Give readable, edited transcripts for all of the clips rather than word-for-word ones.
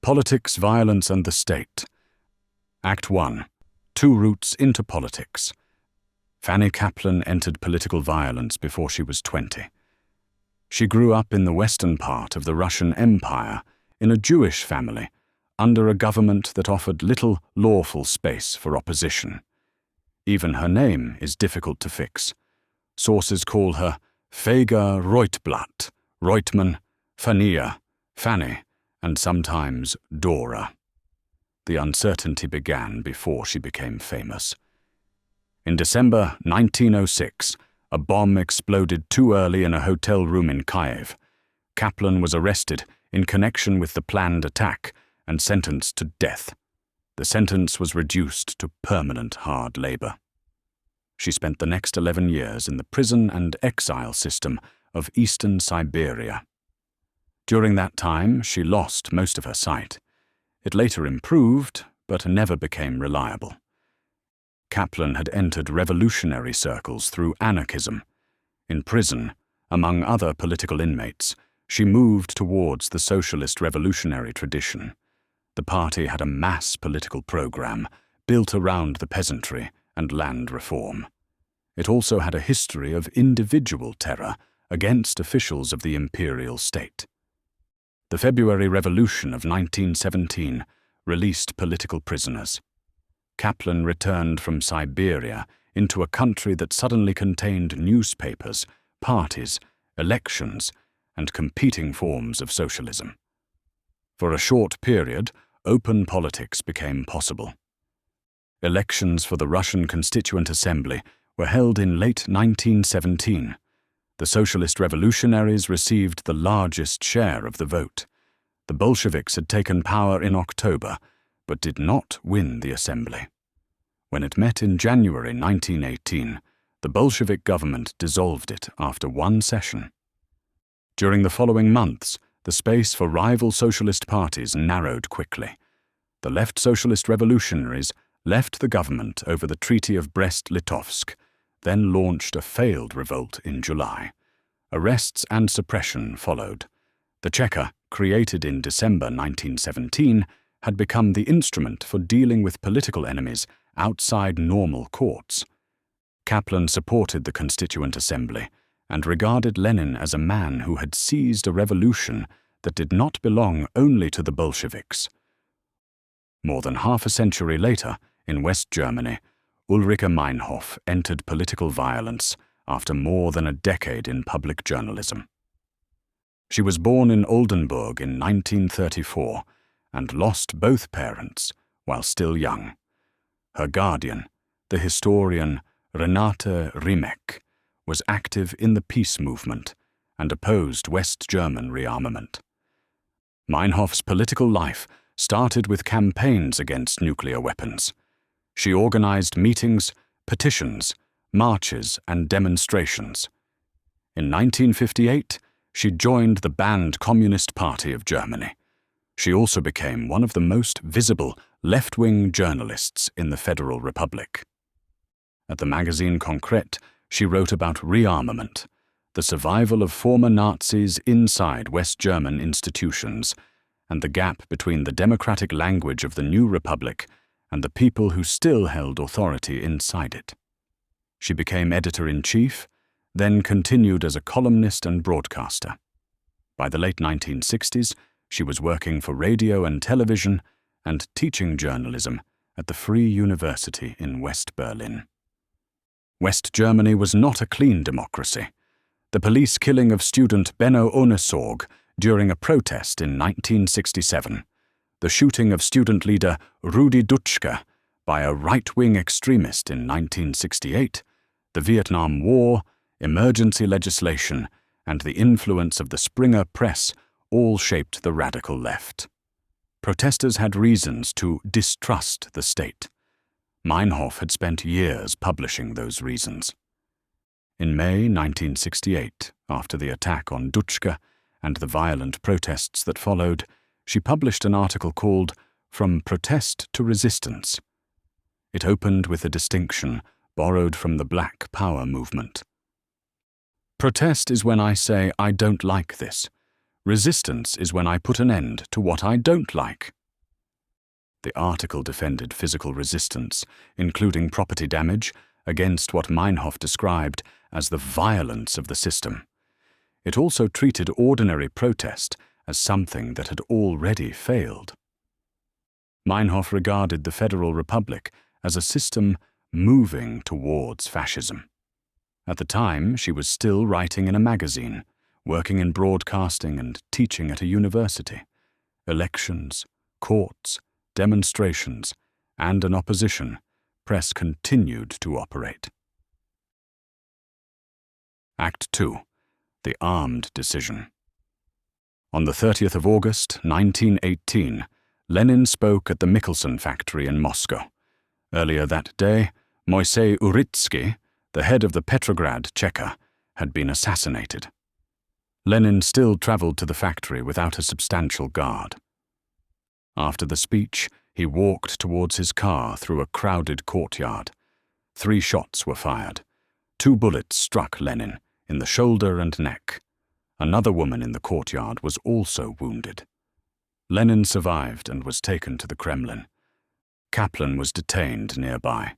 Politics, Violence and the State. Act 1. Two routes into politics. Fanny Kaplan entered political violence before she was 20. She grew up in the western part of the Russian Empire, in a Jewish family, under a government that offered little lawful space for opposition. Even her name is difficult to fix. Sources call her Fega Reutblatt, Reutmann, Fania, Fanny, and sometimes Dora. The uncertainty began before she became famous. In December 1906, a bomb exploded too early in a hotel room in Kyiv. Kaplan was arrested in connection with the planned attack and sentenced to death. The sentence was reduced to permanent hard labor. She spent the next 11 years in the prison and exile system of eastern Siberia. During that time, she lost most of her sight. It later improved, but never became reliable. Kaplan had entered revolutionary circles through anarchism. In prison, among other political inmates, she moved towards the socialist revolutionary tradition. The party had a mass political program built around the peasantry and land reform. It also had a history of individual terror against officials of the imperial state. The February Revolution of 1917 released political prisoners. Kaplan returned from Siberia into a country that suddenly contained newspapers, parties, elections, and competing forms of socialism. For a short period, open politics became possible. Elections for the Russian Constituent Assembly were held in late 1917. The socialist revolutionaries received the largest share of the vote. The Bolsheviks had taken power in October, but did not win the assembly. When it met in January 1918, the Bolshevik government dissolved it after one session. During the following months, the space for rival socialist parties narrowed quickly. The left socialist revolutionaries left the government over the Treaty of Brest-Litovsk, then launched a failed revolt in July. Arrests and suppression followed. The Cheka, created in December 1917, had become the instrument for dealing with political enemies outside normal courts. Kaplan supported the Constituent Assembly and regarded Lenin as a man who had seized a revolution that did not belong only to the Bolsheviks. More than half a century later, in West Germany, Ulrike Meinhof entered political violence after more than a decade in public journalism. She was born in Oldenburg in 1934 and lost both parents while still young. Her guardian, the historian Renate Riemek, was active in the peace movement and opposed West German rearmament. Meinhof's political life started with campaigns against nuclear weapons. She organized meetings, petitions, marches, and demonstrations. In 1958, she joined the banned Communist Party of Germany. She also became one of the most visible left-wing journalists in the Federal Republic. At the magazine Konkret, she wrote about rearmament, the survival of former Nazis inside West German institutions, and the gap between the democratic language of the new republic and the people who still held authority inside it. She became editor-in-chief, then continued as a columnist and broadcaster. By the late 1960s, she was working for radio and television and teaching journalism at the Free University in West Berlin. West Germany was not a clean democracy. The police killing of student Benno Ohnesorg during a protest in 1967, the shooting of student leader Rudi Dutschke by a right-wing extremist in 1968, the Vietnam War, emergency legislation, and the influence of the Springer Press all shaped the radical left. Protesters had reasons to distrust the state. Meinhof had spent years publishing those reasons. In May 1968, after the attack on Dutschke and the violent protests that followed, she published an article called From Protest to Resistance. It opened with a distinction borrowed from the Black Power movement. Protest is when I say, I don't like this. Resistance is when I put an end to what I don't like. The article defended physical resistance, including property damage, against what Meinhof described as the violence of the system. It also treated ordinary protest as something that had already failed. Meinhof regarded the Federal Republic as a system moving towards fascism. At the time, she was still writing in a magazine, working in broadcasting and teaching at a university. Elections, courts, demonstrations, and an opposition press continued to operate. Act 2. The Armed Decision. On the 30th of August, 1918, Lenin spoke at the Mikkelsen factory in Moscow. Earlier that day, Moisey Uritsky, the head of the Petrograd Cheka, had been assassinated. Lenin still traveled to the factory without a substantial guard. After the speech, he walked towards his car through a crowded courtyard. 3 shots were fired. 2 bullets struck Lenin in the shoulder and neck. Another woman in the courtyard was also wounded. Lenin survived and was taken to the Kremlin. Kaplan was detained nearby.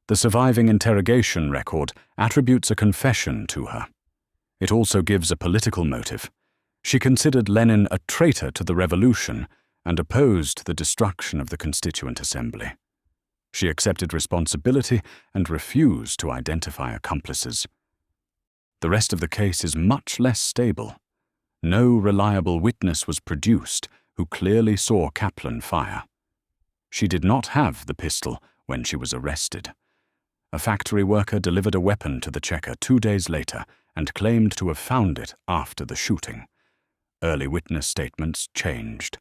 The surviving interrogation record attributes a confession to her. It also gives a political motive. She considered Lenin a traitor to the revolution and opposed the destruction of the Constituent Assembly. She accepted responsibility and refused to identify accomplices. The rest of the case is much less stable. No reliable witness was produced who clearly saw Kaplan fire. She did not have the pistol when she was arrested. A factory worker delivered a weapon to the Cheka 2 days later and claimed to have found it after the shooting. Early witness statements changed.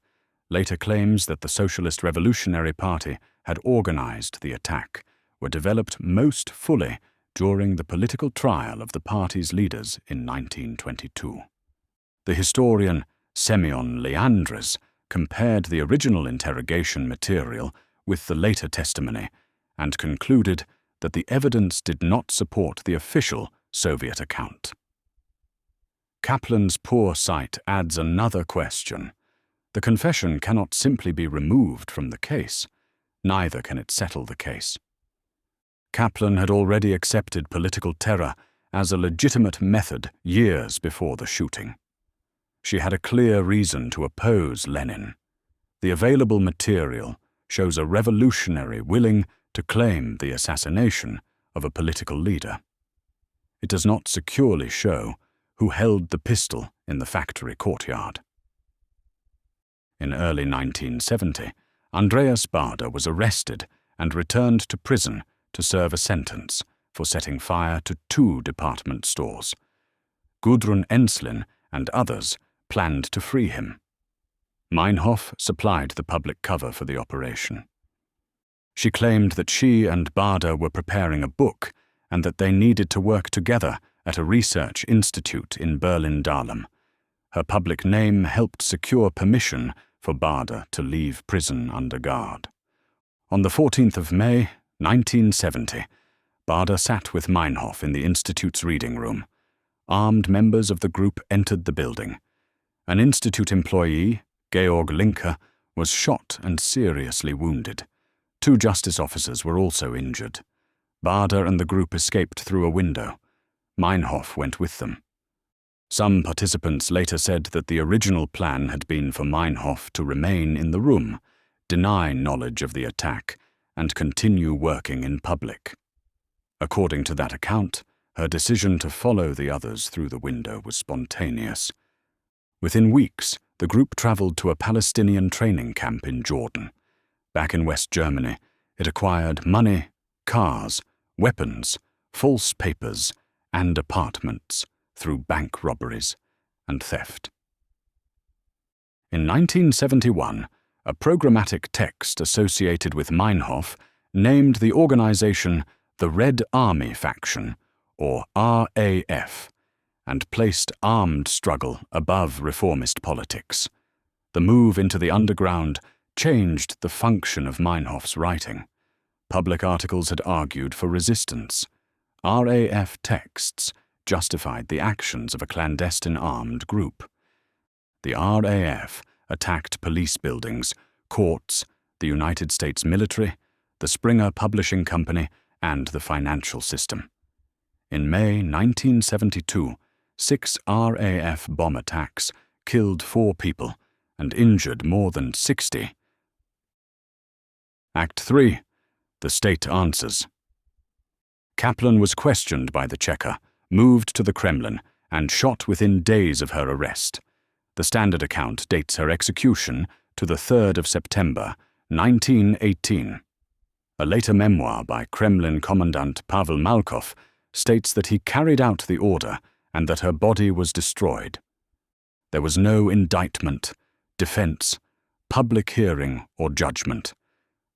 Later claims that the Socialist Revolutionary Party had organized the attack were developed most fully during the political trial of the party's leaders in 1922. The historian Semion Lyandres compared the original interrogation material with the later testimony and concluded that the evidence did not support the official Soviet account. Kaplan's poor sight adds another question. The confession cannot simply be removed from the case. Neither can it settle the case. Kaplan had already accepted political terror as a legitimate method years before the shooting. She had a clear reason to oppose Lenin. The available material shows a revolutionary willing to claim the assassination of a political leader. It does not securely show who held the pistol in the factory courtyard. In early 1970, Andreas Baader was arrested and returned to prison to serve a sentence for setting fire to 2 department stores. Gudrun Enslin and others planned to free him. Meinhof supplied the public cover for the operation. She claimed that she and Baader were preparing a book and that they needed to work together at a research institute in Berlin-Dahlem. Her public name helped secure permission for Baader to leave prison under guard. On the 14th of May, 1970, Baader sat with Meinhof in the institute's reading room. Armed members of the group entered the building. An institute employee, Georg Linke, was shot and seriously wounded. 2 justice officers were also injured. Baader and the group escaped through a window. Meinhof went with them. Some participants later said that the original plan had been for Meinhof to remain in the room, deny knowledge of the attack, and continue working in public. According to that account, her decision to follow the others through the window was spontaneous. Within weeks, the group traveled to a Palestinian training camp in Jordan. Back in West Germany, it acquired money, cars, weapons, false papers, and apartments through bank robberies and theft. In 1971, a programmatic text associated with Meinhof named the organization the Red Army Faction, or RAF, and placed armed struggle above reformist politics. The move into the underground changed the function of Meinhof's writing. Public articles had argued for resistance. RAF texts justified the actions of a clandestine armed group. The RAF attacked police buildings, courts, the United States military, the Springer Publishing Company, and the financial system. In May 1972, 6 RAF bomb attacks killed 4 people and injured more than 60. Act 3. The State Answers. Kaplan was questioned by the Cheka, moved to the Kremlin, and shot within days of her arrest. The standard account dates her execution to the 3rd of September, 1918. A later memoir by Kremlin Commandant Pavel Malkov states that he carried out the order and that her body was destroyed. There was no indictment, defense, public hearing, or judgment.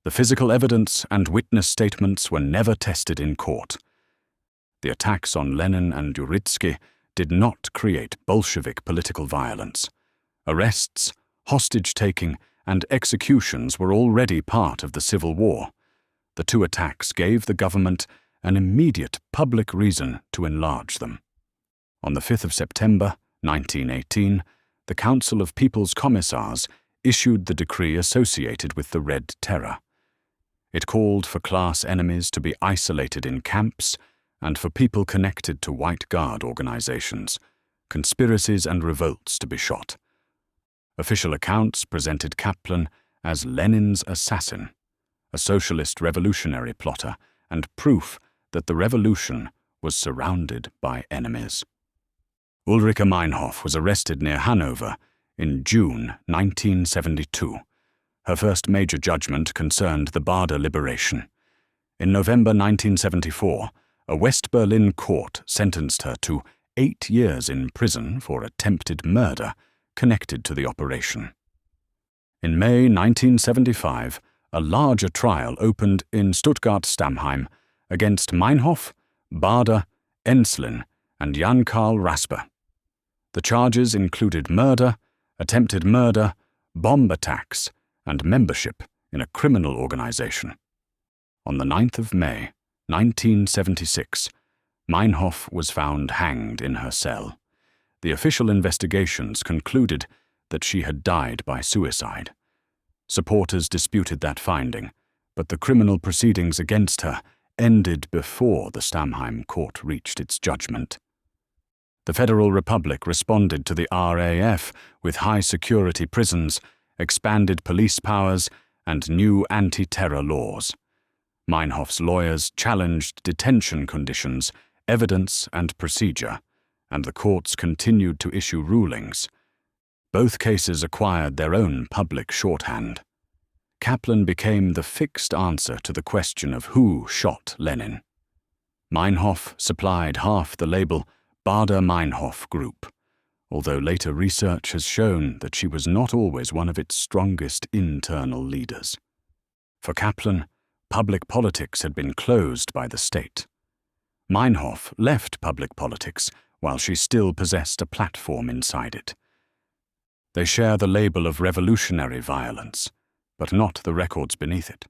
The physical evidence and witness statements were never tested in court. The attacks on Lenin and Ulrike did not create Bolshevik political violence. Arrests, hostage-taking, and executions were already part of the Civil War. The 2 attacks gave the government an immediate public reason to enlarge them. On the 5th of September, 1918, the Council of People's Commissars issued the decree associated with the Red Terror. It called for class enemies to be isolated in camps and for people connected to White Guard organizations, conspiracies and revolts to be shot. Official accounts presented Kaplan as Lenin's assassin, a socialist revolutionary plotter, and proof that the revolution was surrounded by enemies. Ulrike Meinhof was arrested near Hanover in June 1972. Her first major judgment concerned the Baader liberation. In November 1974, a West Berlin court sentenced her to 8 years in prison for attempted murder connected to the operation. In May 1975, a larger trial opened in Stuttgart-Stammheim against Meinhof, Baader, Enslin, and Jan Karl Raspe. The charges included murder, attempted murder, bomb attacks, and membership in a criminal organization. On the 9th of May, 1976, Meinhof was found hanged in her cell. The official investigations concluded that she had died by suicide. Supporters disputed that finding, but the criminal proceedings against her ended before the Stammheim court reached its judgment. The Federal Republic responded to the RAF with high-security prisons, expanded police powers, and new anti-terror laws. Meinhof's lawyers challenged detention conditions, evidence, and procedure, and the courts continued to issue rulings. Both cases acquired their own public shorthand. Kaplan became the fixed answer to the question of who shot Lenin. Meinhof supplied half the label Baader-Meinhof Group, although later research has shown that she was not always one of its strongest internal leaders. For Kaplan, public politics had been closed by the state. Meinhof left public politics while she still possessed a platform inside it. They share the label of revolutionary violence, but not the records beneath it.